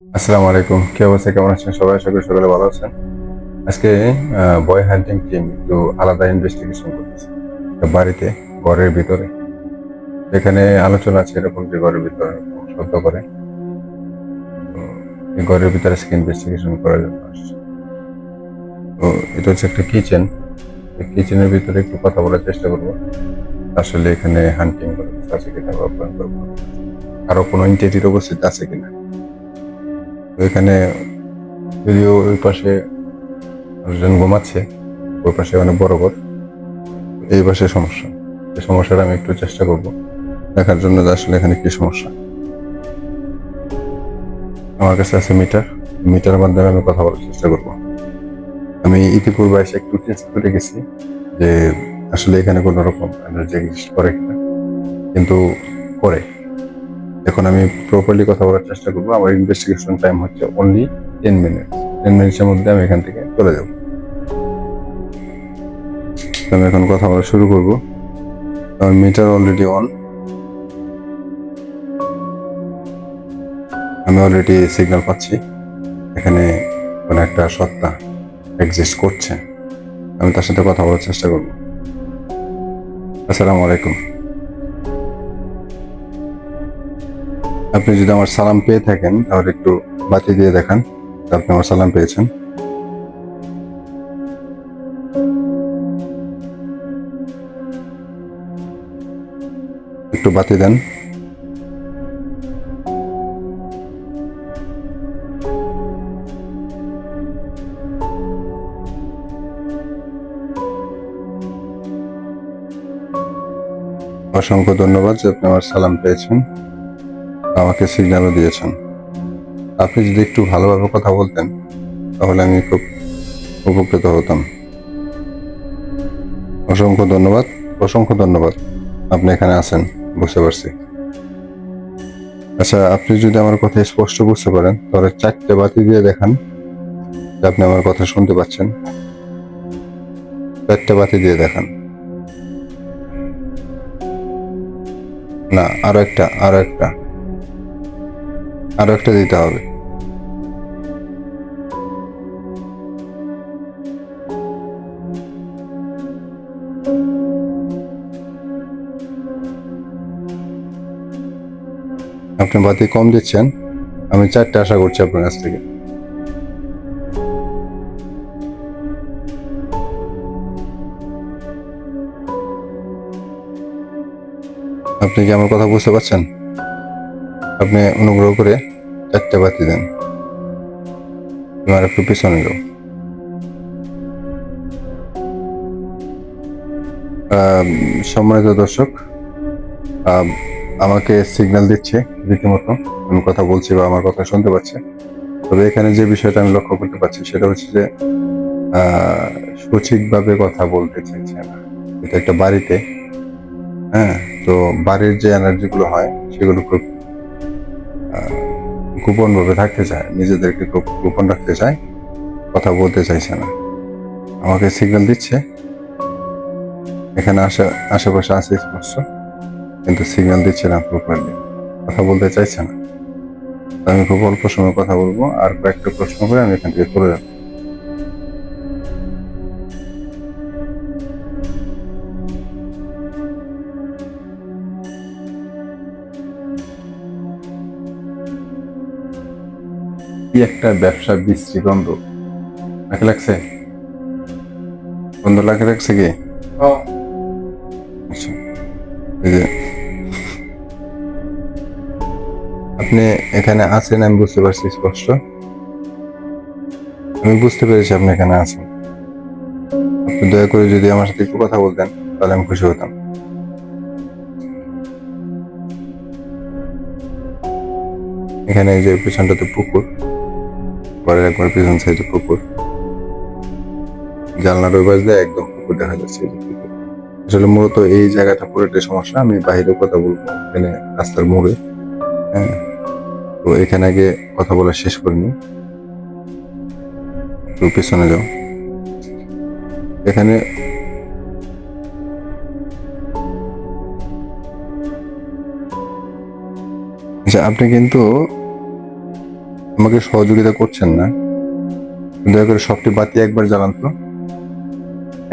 আসসালামু আলাইকুম, কি অবস্থা, কেমন আছেন সবাই? আশা করি সকলে ভালো আছেন। আজকে বয় হান্টিং টিম একটু আলাদা ইনভেস্টিগেশন করতেছে একটা বাড়িতে, ঘরের ভিতরে। এখানে আলোচনা আছে এরকম যে ঘরের ভিতরে শব্দ করে। তো এই ঘরের ভিতরে আজকে ইনভেস্টিগেশন করার জন্য আসছে। তো এটা হচ্ছে একটা কিচেন। এই কিচেনের ভিতরে একটু কথা বলার চেষ্টা করবো। আসলে এখানে হান্টিং করে কিছু আছে কিনা বা ভয়ঙ্কর কোনো কিছু আছে। আরো কোনো ইন্টিটির উপস্থিত আছে কিনা। তো এখানে যদিও ওই পাশে মানুষজন ঘুমাচ্ছে, ওই পাশে অনেক বড় ঘর, এই পাশে সমস্যা। এই সমস্যাটা আমি একটু চেষ্টা করব দেখার জন্য যে আসলে এখানে কি সমস্যা। আমার কাছে আছে মিটার, মিটারের মাধ্যমে আমি কথা বলার চেষ্টা করব। আমি ইতিপূর্বে এসে একটু টেস্ট করে গেছি যে আসলে এখানে কোনো রকম এনার্জি এক্সিস্ট করে কিনা, কিন্তু করে। এখন আমি প্রপারলি কথা বলার চেষ্টা করবো। আমার ইনভেস্টিগেশন টাইম হচ্ছে অনলি 10 মিনিট। 10 মিনিটের মধ্যে আমি এখান থেকে চলে যাব। আমি এখন কথা বলা শুরু করবো। আমার মিটার অলরেডি অন। আমি অলরেডি সিগন্যাল পাচ্ছি এখানে কোনো একটা সত্তা এক্সিস্ট করছে। আমি তার সাথে কথা বলার চেষ্টা করব। আসসালামু আলাইকুম। আপনি যদি আমার সালাম পেয়ে থাকেন তাহলে একটু বাতি দিয়ে দেখান যে আপনি আমার সালাম পেয়েছেন। একটু বাতি দেন। অসংখ্য ধন্যবাদ যে আপনি আমার সালাম পেয়েছেন, আমাকে সিগন্যালও দিয়েছেন। আপনি যদি একটু ভালোভাবে কথা বলতেন তাহলে আমি খুব উপকৃত হতাম। অসংখ্য ধন্যবাদ, অসংখ্য ধন্যবাদ। আপনি এখানে আছেন, বুঝতে পারছি। আচ্ছা, আপনি যদি আমার কথা স্পষ্ট বুঝতে পারেন তাহলে 4টে বাতি দিয়ে দেখান যে আপনি আমার কথা শুনতে পাচ্ছেন। 4টে বাতি দিয়ে দেখান। না, আরো একটা দিতে হবে। আপনি বাতি কম দিচ্ছেন। আমি 4টে আশা করছি আপনার কাছ থেকে। আপনি কি আমার কথা বুঝতে পারছেন? আপনি অনুগ্রহ করে 4টে বাতি দেন। তোমার একটু পিছনে যাও। সম্মানিত দর্শক, আমাকে সিগন্যাল দিচ্ছে রীতিমতো আমি কথা বলছি বা আমার কথা শুনতে পাচ্ছে। তবে এখানে যে বিষয়টা আমি লক্ষ্য করতে পারছি সেটা হচ্ছে যে সঠিকভাবে কথা বলতে চাইছে না। এটা একটা বাড়িতে, হ্যাঁ। তো বাড়ির যে এনার্জি গুলো হয় সেগুলো খুব গোপন ভাবে থাকতে চায়, নিজেদেরকে খুব গোপন রাখতে চায়, কথা বলতে চাইছে না। আমাকে সিগন্যাল দিচ্ছে এখানে আশেপাশে আছে স্পষ্ট, কিন্তু সিগন্যাল দিচ্ছে না প্রপারলি, কথা বলতে চাইছে না। আমি খুব অল্প সময় কথা বলবো, আর কয়েকটা প্রশ্ন করে আমি এখান থেকে চলে যাবো। কি একটা ব্যবসা বিশ্রী গন্ধ নাকি লাগছে? গন্ধ লাগে লাগছে কি? আচ্ছা, এই যে আপনি এখানে আছেন আমি বুঝতে পারছি স্পষ্ট। আমি বুঝতে পেরেছি আপনি এখানে আছেন। আপনি দয়া করে যদি আমার সাথে একটু কথা বলতেন তাহলে আমি খুশি হতাম। এখানে এই যে পিছনটাতে পুকুর, ঘরের একবার পিছন সাইডে পুকুর, জানলার ওই পাশ দিয়ে একদম পুকুর দেখা যাচ্ছে। এই যে পুকুর, আসলে মূলত এই জায়গাটা পুরোটাই সমস্যা। আমি বাইরে কথা বলবো এখানে রাস্তার মোড়ে, হ্যাঁ। তো এখানে আগে কথা বলা শেষ করিনি, একটু পিছনে যাও। এখানে আচ্ছা, আপনি কিন্তু আমাকে সহযোগিতা করছেন না, দয়া করে সবটি বাতি একবার জ্বালান তো,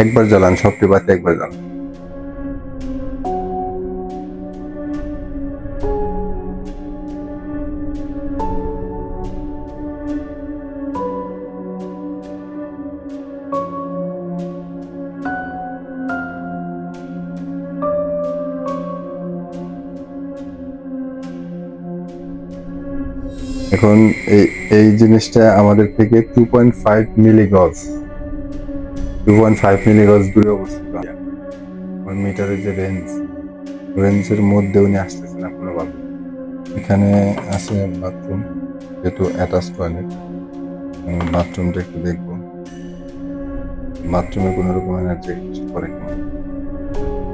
একবার জ্বালান, সবটি বাতি একবার জ্বালান। এখন এই এই জিনিসটা আমাদের থেকে 2.5 মিলি গজ, 2.5 মিলি গজ দূরে অবস্থিত। মিটারের যে রেঞ্জের মধ্যে উনি আসতেছে না কোনোভাবে। এখানে আছে বাথরুম, যেহেতু অ্যাটাচ টয়লেট, বাথরুমটা একটু দেখবো, বাথরুমে কোনো রকম এনার্জি করে কিনা।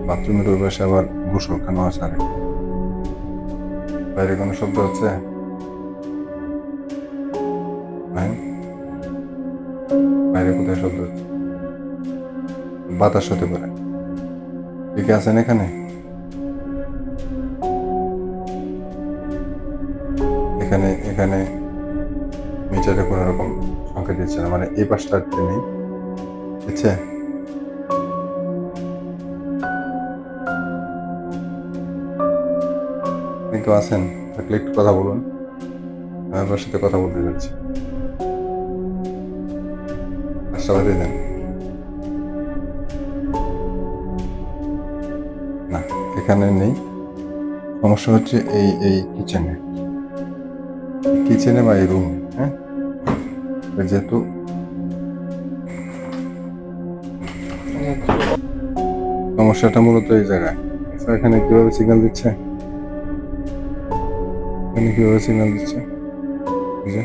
বাথরুমের ওই পাশে আবার গোসলখানা আছে আর বাইরে কোনো শব্দ হচ্ছে? হ্যাঁ, বাইরে কোথায় শব্দ হচ্ছে? বাতাস হতে পারে। ঠিক আছেন এখানে? এখানে এখানে মিটারে কোনো রকম সংকেত দিচ্ছে না, মানে এই পাশটা নেই, দিচ্ছে? কিন্তু আছেন, থাকলে একটু কথা বলুন, আমি আপনার সাথে কথা বলতে যাচ্ছি। আশাবাদী দেন না, এখানে নেই। সমস্যা হচ্ছে এই এই কিচেনে, কিচেনে বা এই রুম। হ্যাঁ, যেহেতু সমস্যাটা মূলত এই জায়গায়। আচ্ছা, এখানে কিভাবে সিগন্যাল দিচ্ছে? এখানে কিভাবে সিগন্যাল দিচ্ছে? এই যে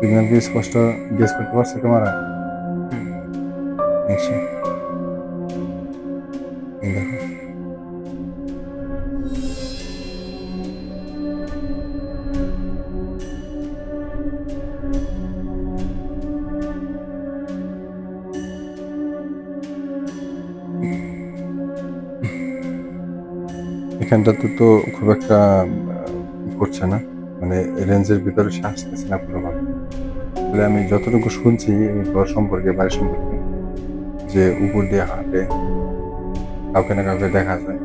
সিগন্যাল কি স্পষ্ট গেস করতে পারছে তোমারা? আচ্ছা, এই দেখো, এখানটাতে তো খুব একটা করছে না, মানে রেঞ্জের ভিতরে সে আসতেছে না কোনোভাবে। তাহলে আমি যতটুকু শুনছি এই ঘর সম্পর্কে, বাড়ি সম্পর্কে, যে উপর দিয়ে হাঁটে, কাউকে না কাউকে দেখা যায়,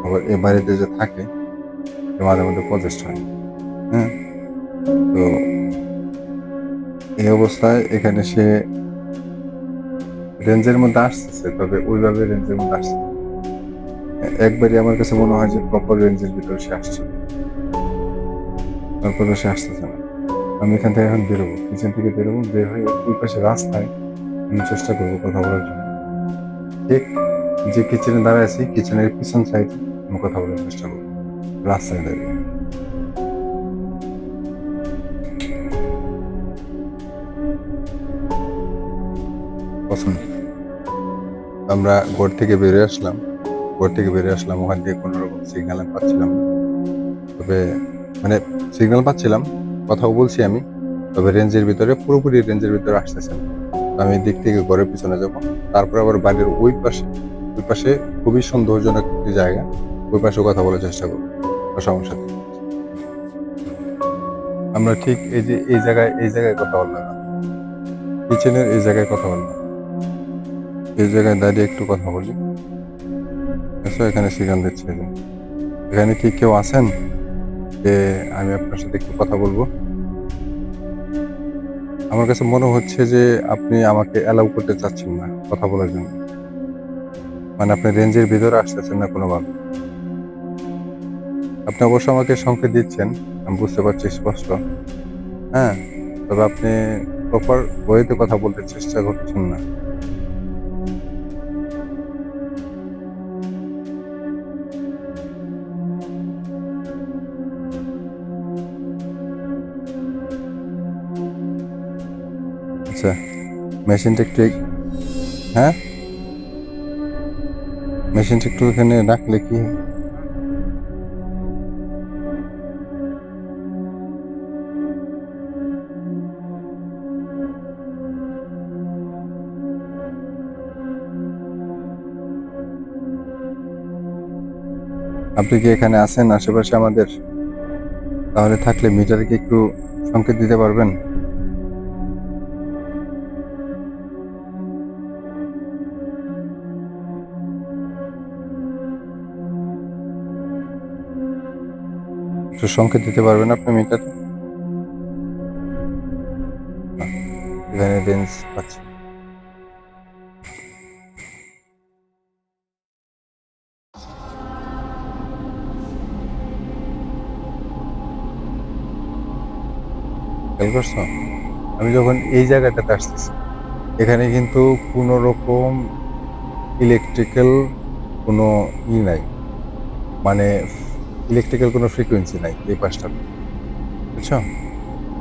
আবার এ বাড়িতে যে থাকে মাঝে মধ্যে পজেস্ট হয়। হ্যাঁ, তো এই অবস্থায় এখানে সে রেঞ্জের মধ্যে আসতেছে, তবে ওইভাবে রেঞ্জের মধ্যে আসছে একবারই আমার কাছে মনে হয় যে প্রপার রেঞ্জের ভিতরে সে আসছে, তারপরে সে আসতেছে না। আমি এখান থেকে এখন বেরোবো, কিচেন থেকে বেরোবো, বের হয়ে ওই পাশে রাস্তায় আমি চেষ্টা করবো কথা বলার জন্য। ঠিক যে কিচেনে দাঁড়ায় আছি, কিচেনের পিছন সাইডে আমি কথা বলার চেষ্টা করবো, রাস্তায় দাঁড়িয়ে। পছন্দ, আমরা ঘর থেকে বেরিয়ে আসলাম, ওখান থেকে কোনো রকম সিগন্যাল পাচ্ছিলাম না। তবে মানে সিগন্যাল পাচ্ছিলাম, কথাও বলছি আমি, তবে রেঞ্জের ভিতরে, পুরোপুরি রেঞ্জের ভিতরে আসতেছে না। আমি দিক থেকে ঘরের পিছনে যাব, তারপর আবার বাড়ির ওই পাশে খুবই সন্দেহজনক একটি জায়গা, ওই পাশে কথা বলার চেষ্টা করবো সমস্যা নেই। আমরা ঠিক এই জায়গায় কথা বললাম, কিচেনের এই জায়গায় কথা বললাম, এই জায়গায় দাঁড়িয়ে একটু কথা বলি। আচ্ছা, এখানে সিগন্যাল দিচ্ছে যে এখানে কি কেউ আছেন যে আমি আপনার সাথে একটু কথা বলবো? আমার কাছে মনে হচ্ছে যে আপনি আমাকে অ্যালাউ করতে চাচ্ছেন না কথা বলার জন্য, মানে আপনি রেঞ্জের ভিতরে আসতেছেন না কোনোভাবে। আপনি অবশ্য আমাকে সংকেত দিচ্ছেন, আমি বুঝতে পারছি স্পষ্ট। হ্যাঁ, তবে আপনি প্রপার ওয়েতে কথা বলতে চেষ্টা করছেন না। আচ্ছা, মেশিনটা একটু, হ্যাঁ, মেশিনটা একটু এখানে রাখলে কি আপনি কি এখানে আছেন আশেপাশে আমাদের? তাহলে থাকলে মিটারে কি একটু সংকেত দিতে পারবেন? একটু সংকেত দিতে পারবেন আপনি মিটারে? এখানে রেঞ্জ পাচ্ছি। খেয়াল করছো? আমি যখন এই জায়গাটাতে আসতেছি, এখানে কিন্তু কোনো রকম ইলেকট্রিক্যাল কোনো নাই, মানে ইলেকট্রিক্যাল কোনো ফ্রিকোয়েন্সি নাই এই পাশটাতে, বুঝছো?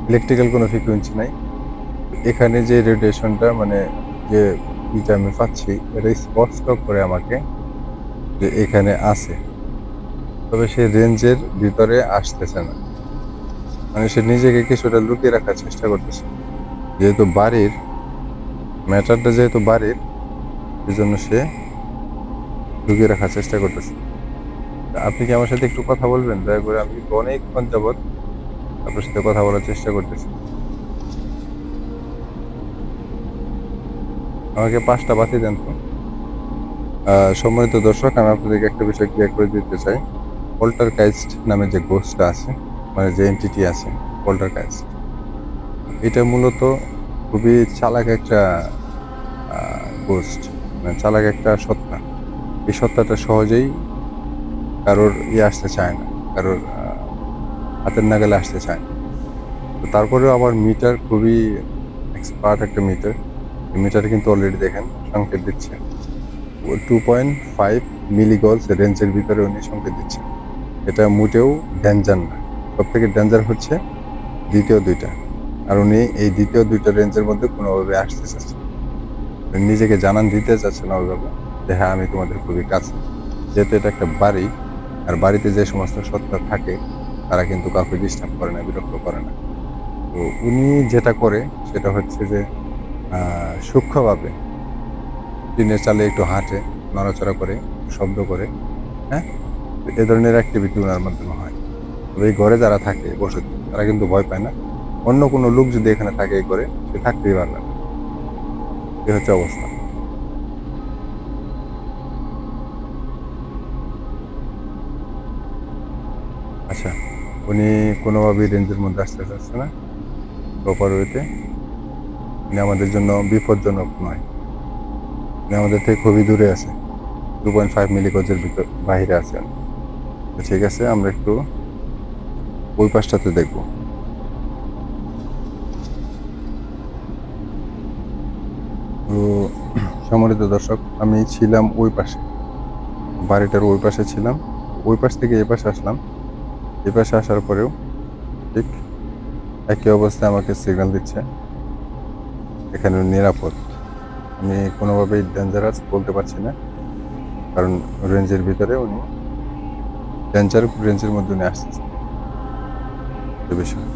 ইলেকট্রিক্যাল কোনো ফ্রিকোয়েন্সি নাই। এখানে যে রেডিয়েশনটা, মানে যে ইটা আমি পাচ্ছি, এটা স্পষ্ট করে আমাকে যে এখানে আছে, তবে সে রেঞ্জের ভিতরে আসতেছে না, মানে সে নিজেকে কিছুটা লুকিয়ে রাখার চেষ্টা করতেছে। যেহেতু বাড়ির ম্যাটারটা, যেহেতু বাড়ির, এই জন্য সে লুকিয়ে রাখার চেষ্টা করতেছে। আপনি কি আমার সাথে একটু কথা বলবেন দয়া করে? আমি কিন্তু অনেকক্ষণ যাবৎ আপনার সাথে কথা বলার চেষ্টা করতেছি। আমাকে 5টা বাতি দেন তো। সম্মানিত দর্শক, আমি আপনাদেরকে একটা বিষয় ক্লিয়ার করে দিতে চাই। পোল্টারগাইস্ট নামে যে গোস্টটা আছে, মানে যে এন্টিটি আছে, পোল্টারগাইস্ট, এটা মূলত খুবই চালাক একটা গোস্ট, মানে চালাক একটা সত্তা। এই সত্তাটা সহজেই কারোর আসতে চায় না, কারোর হাতের নাগালে আসতে চায় না। তো তারপরেও আমার মিটার খুবই এক্সপার্ট একটা মিটার। মিটার কিন্তু অলরেডি দেখেন সংকেত দিচ্ছে 2.5 মিলিগজ রেঞ্জের ভিতরে উনি সংকেত দিচ্ছেন। এটা মোটেও ডেঞ্জার না। সব থেকে ডেঞ্জার হচ্ছে দ্বিতীয় দুইটা, আর উনি এই দ্বিতীয় দুইটা রেঞ্জের মধ্যে কোনোভাবে আসতে চাচ্ছে, নিজেকে জানান দিতে চাচ্ছে না ওইভাবে যে হ্যাঁ আমি তোমাদের খুবই কাছে। যেহেতু এটা একটা বাড়ি, আর বাড়িতে যে সমস্ত সত্তা থাকে তারা কিন্তু কাউকে ডিস্টার্ব করে না, বিরক্ত করে না। তো উনি যেটা করে সেটা হচ্ছে যে সূক্ষ্মভাবে টিনের চালে একটু হাঁটে, নড়াচড়া করে, শব্দ করে, হ্যাঁ, এ ধরনের অ্যাক্টিভিটি ওনার মাধ্যমে হয়। তবে এই ঘরে যারা থাকে বসতি, তারা কিন্তু ভয় পায় না। অন্য কোনো লোক যদি এখানে থাকে এই ঘরে, সে থাকতেই পারবে না। এই হচ্ছে অবস্থা। আচ্ছা, উনি কোনোভাবেই রেঞ্জের মধ্যে আসতে চাচ্ছে না প্রপার ওয়েতে। উনি আমাদের জন্য বিপজ্জনক নয়, উনি আমাদের থেকে খুবই দূরে আছে, 2.5 মিলিগজের ভিতর বাহিরে আছেন। তো ঠিক আছে, আমরা একটু ওই পাশটাতে দেখবো। তো সম্মানিত দর্শক, আমি ছিলাম ওই পাশে, বাড়িটার ওই পাশে ছিলাম। ওই পাশ থেকে এই পাশে আসলাম। এই পাশে আসার পরেও ঠিক একই অবস্থায় আমাকে সিগন্যাল দিচ্ছে এখানে নিরাপদ। আমি কোনোভাবেই ডেঞ্জারাস বলতে পারছি না, কারণ রেঞ্জের ভিতরে উনি ডেঞ্জার রেঞ্জের মধ্যে উনি আসতেছে। এই বিষয়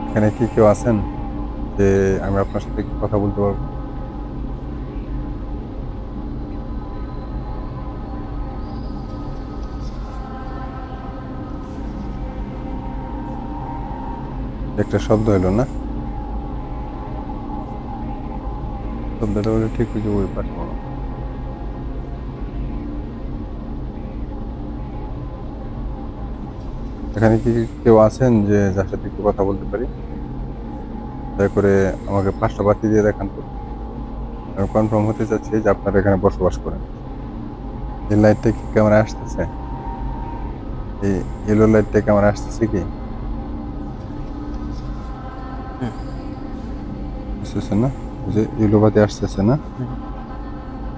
এখানে কি কেউ আছেন যে আমি আপনার সাথে একটু কথা বলতে পারবো? একটা শব্দ এলো না? শব্দটা হলো ঠিক ওই যে ওই পাশে মনে হয়। এখানে কি কেউ আছেন যে যার সাথে একটু কথা বলতে পারি? দয়া করে আমাকে 5টা বাতি দিয়ে দেখান তো। আমি কনফার্ম হতে চাচ্ছি যে আপনারা এখানে বসবাস করেন। এই লাইটটা কি ক্যামেরা আসতেছে? এই ইয়েলো লাইটটা ক্যামেরা আসতেছে কি? আসতেছে না? ওই যে ইয়েলো বাতি আসতেছে না?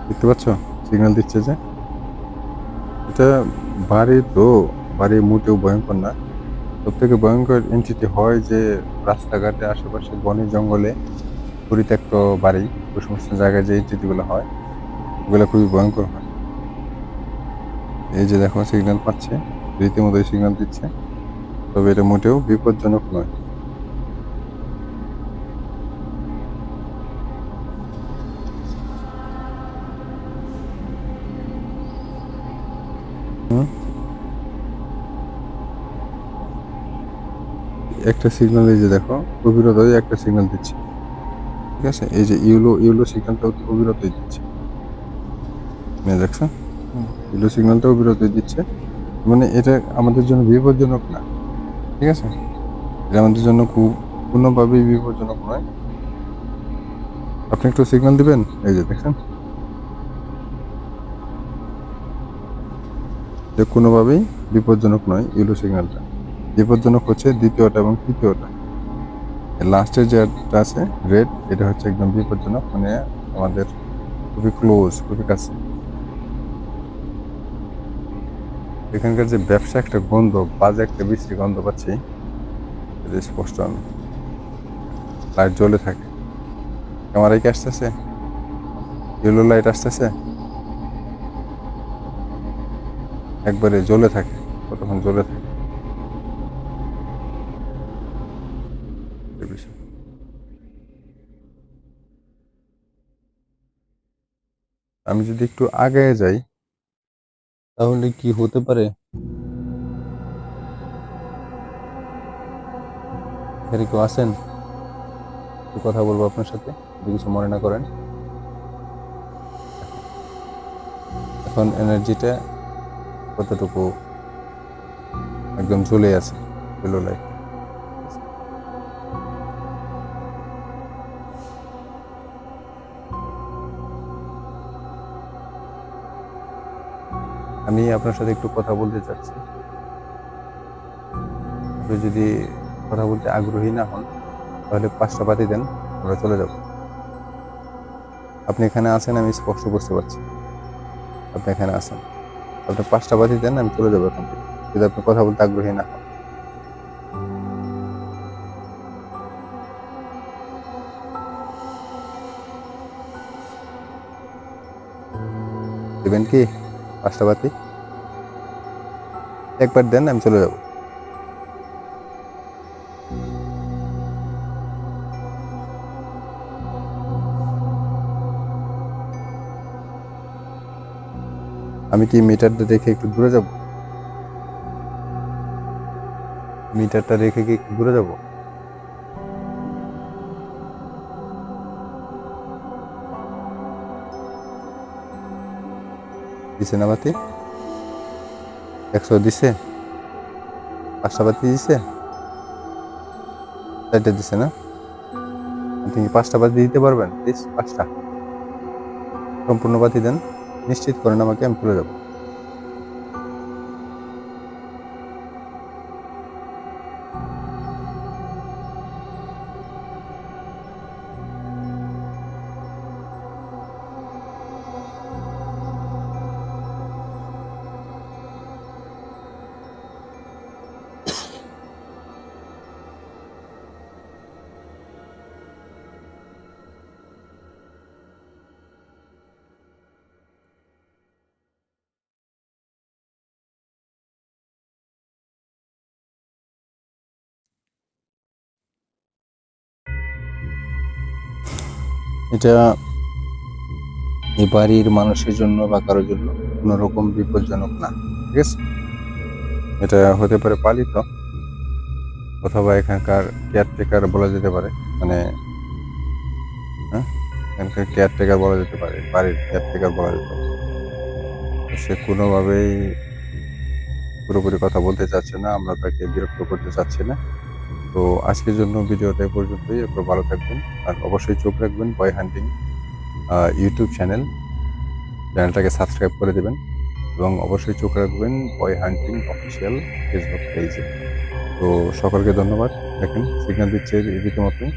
দেখতে পাচ্ছ? সিগন্যাল দিচ্ছে যে। এটা বাড়ি তো, বাড়ি মোটেও ভয়ঙ্কর না। সব থেকে ভয়ঙ্কর এন্টিটি হয় যে রাস্তাঘাটে, আশেপাশে বনে জঙ্গলে পরিত্যক্ত বাড়ি, ওই সমস্ত জায়গায় যে এন্টিটি গুলো হয়, ওগুলো খুবই ভয়ঙ্কর হয়। এই যে দেখো সিগন্যাল পাচ্ছে, রীতিমতো সিগন্যাল দিচ্ছে, তবে এটা মোটেও বিপজ্জনক নয়। একটা সিগন্যাল, এই যে দেখো অবিরত একটা সিগন্যাল দিচ্ছে, ঠিক আছে? এই যে ইউলো ইউলো সিগন্যালটা অবিরতই দিচ্ছে, দেখছো? ইউলো সিগন্যালটা অবিরতই দিচ্ছে, মানে এটা আমাদের জন্য বিপজ্জনক না, ঠিক আছে? এটা আমাদের জন্য খুব কোনোভাবেই বিপজ্জনক নয়। আপনি একটু সিগন্যাল দিবেন, এই যে দেখছেন, যে কোনোভাবেই বিপজ্জনক নয় ইউলো সিগন্যালটা। বিপজ্জনক হচ্ছে দ্বিতীয়টা এবং তৃতীয়টা। লাস্টের যেটা আছে রেড, এটা হচ্ছে একদম বিপজ্জনক, মানে আমাদের খুবই ক্লোজ, খুবই কাছে। এখানকার যে ব্যবসা একটা গন্ধ, বাজে একটা বিশ্রী গন্ধ পাচ্ছি, এটা স্পষ্ট। আমি লাইট জ্বলে থাকে, ক্যামেরায় কি আসতেছে? ইয়েলো লাইট আসতেছে, একবারে জ্বলে থাকে, কতক্ষণ জ্বলে থাকে এই বিষয়। আমি যদি একটু আগে যাই তাহলে কি হতে পারে, এখানে কেউ আছেন? একটু কথা বলবো আপনার সাথে, যদি কিছু মনে না করেন। এখন এনার্জিটা কতটুকু একদম জ্বলে আছে ইয়েলো লাইট। আমি আপনার সাথে একটু কথা বলতে চাচ্ছি, আপনি যদি কথা বলতে আগ্রহী না হন তাহলে 5টা বাতি দেন, আমরা চলে যাব। আপনি এখানে আছেন, আমি স্পষ্ট বুঝতে পারছি আপনি এখানে আছেন। আপনি 5টা বাতি দেন, আমি চলে যাবো এখান থেকে, যদি আপনি কথা বলতে আগ্রহী না হন। দেবেন কি 5টা বাতি? একবার দেন, আমি চলে যাব। আমি কি মিটারটা রেখে একটু দূরে যাব? মিটারটা রেখে কি একটু দূরে যাব? দিছে না বাতি? 100 দিছে? 5টা বাতি দিছে? 4টা দিছে না? আপনি কি 5টা বাতি দিতে পারবেন প্লিজ? 5টা সম্পূর্ণ বাতি দেন, নিশ্চিত করেন আমাকে, আমি চলে যাব। এটা এই বাড়ির মানুষের জন্য বা কারোর জন্য কোনো রকম বিপজ্জনক না, ঠিক আছে? এটা হতে পারে পালিত, অথবা এখানকার কেয়ারটেকার বলা যেতে পারে, মানে হ্যাঁ, এখানকার কেয়ারটেকার বলা যেতে পারে, বাড়ির কেয়ারটেকার বলা যেতে পারে। সে কোনোভাবেই পুরোপুরি কথা বলতে চাচ্ছে না, আমরা তাকে বিরক্ত করতে চাচ্ছি না। তো আজকের জন্য ভিডিওটা এ পর্যন্তই। আপনারা ভালো থাকবেন, আর অবশ্যই চোখ রাখবেন বয় হান্টিং ইউটিউব চ্যানেলটাকে সাবস্ক্রাইব করে দেবেন, এবং অবশ্যই চোখ রাখবেন বয় হান্টিং অফিসিয়াল ফেসবুক পেজে। তো সকলকে ধন্যবাদ। দেখেন সিগন্যাল দিচ্ছে রীতিমতোই,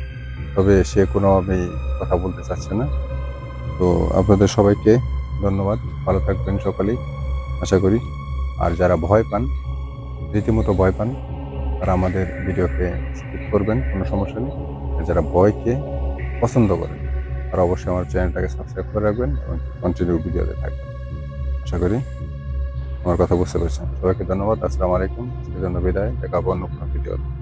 তবে সে কোনোভাবেই কথা বলতে চাচ্ছে না। তো আপনাদের সবাইকে ধন্যবাদ, ভালো থাকবেন সকলেই আশা করি। আর যারা ভয় পান, রীতিমতো ভয় পান, তারা আমাদের ভিডিওকে স্কিপ করবেন, কোনো সমস্যা নেই। আর যারা ভয়কে পছন্দ করেন তারা অবশ্যই আমার চ্যানেলটাকে সাবস্ক্রাইব করে রাখবেন এবং কন্টিনিউ ভিডিওতে থাকবেন। আশা করি আমার কথা বুঝতে পেরেছেন। সবাইকে ধন্যবাদ। আসসালামু আলাইকুম। আজকের জন্য বিদায়, দেখা হবে অন্য কোনো ভিডিওতে।